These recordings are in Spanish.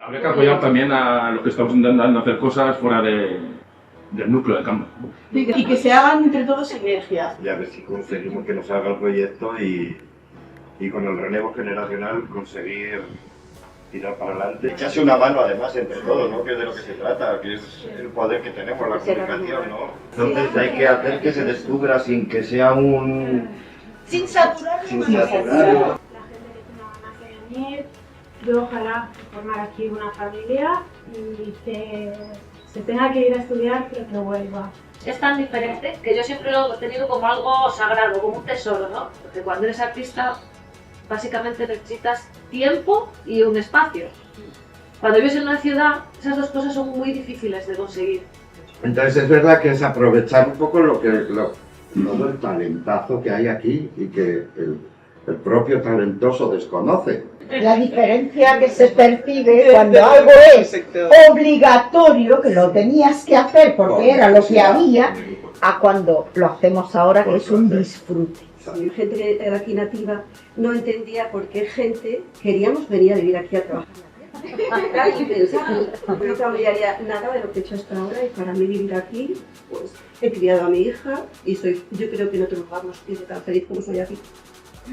Habría que apoyar también a los que estamos intentando hacer cosas fuera del núcleo de campo. Y que se hagan entre todos sinergias. Y a ver si conseguimos que nos salga el proyecto y con el relevo generacional conseguir tirar para adelante. Echarse una mano además entre todos, ¿no? Que es de lo que se trata, que es el poder que tenemos, la comunicación, ¿no? Entonces hay que hacer que se descubra sin que sea un... Sin saturar. La gente que tiene ganas de venir, yo ojalá formar aquí una familia y que se tenga que ir a estudiar pero que vuelva. Es tan diferente que yo siempre lo he tenido como algo sagrado, como un tesoro, ¿no? Porque cuando eres artista básicamente necesitas tiempo y un espacio. Cuando vives en una ciudad, esas dos cosas son muy difíciles de conseguir. Entonces es verdad que es aprovechar un poco todo el talentazo que hay aquí y que el propio talentoso desconoce. La diferencia que se percibe cuando algo es obligatorio, que lo tenías que hacer porque era lo que había, a cuando lo hacemos ahora, que es un disfrute. Gente que era aquí nativa no entendía por qué gente queríamos venir a vivir aquí a trabajar. No cambiaría nada de lo que he hecho hasta ahora y para mí vivir aquí, pues he criado a mi hija y yo creo que en otro lugar no estoy tan feliz como soy aquí.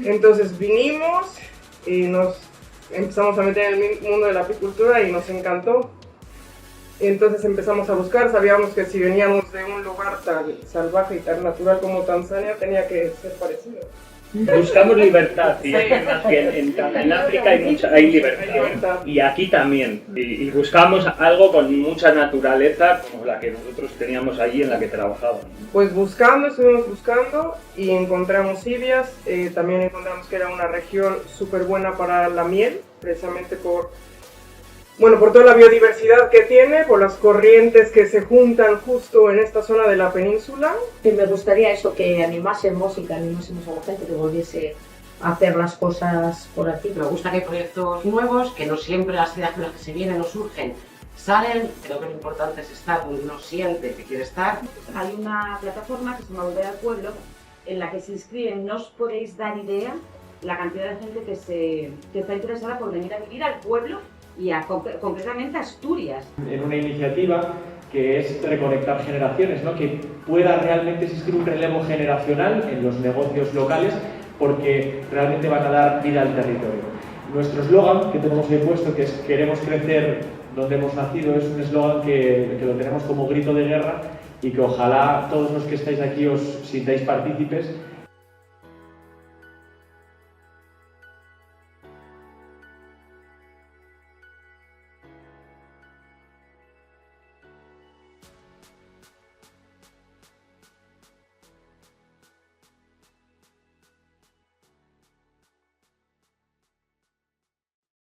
Entonces vinimos y nos empezamos a meter en el mundo de la apicultura y nos encantó. Entonces empezamos a buscar, sabíamos que si veníamos de un lugar tan salvaje y tan natural como Tanzania tenía que ser parecido. Buscamos libertad y en África hay libertad y aquí también y buscamos algo con mucha naturaleza como la que nosotros teníamos allí en la que trabajábamos. Pues estuvimos buscando y encontramos Ibias, también encontramos que era una región súper buena para la miel, precisamente por toda la biodiversidad que tiene, por las corrientes que se juntan justo en esta zona de la península. Y me gustaría eso, que animásemos a la gente que volviese a hacer las cosas por aquí. Me gusta que hay proyectos nuevos, que no siempre las ideas con las que se vienen o surgen salen. Creo que lo importante es estar donde uno siente que quiere estar. Hay una plataforma que se llama Volver al Pueblo, en la que se inscriben, no os podéis dar idea la cantidad de gente que está interesada por venir a vivir al pueblo y concretamente a Asturias. En una iniciativa que es reconectar generaciones, ¿no? Que pueda realmente existir un relevo generacional en los negocios locales porque realmente van a dar vida al territorio. Nuestro eslogan que tenemos ahí puesto, que es queremos crecer donde hemos nacido, es un eslogan que lo tenemos como grito de guerra y que ojalá todos los que estáis aquí os sintáis partícipes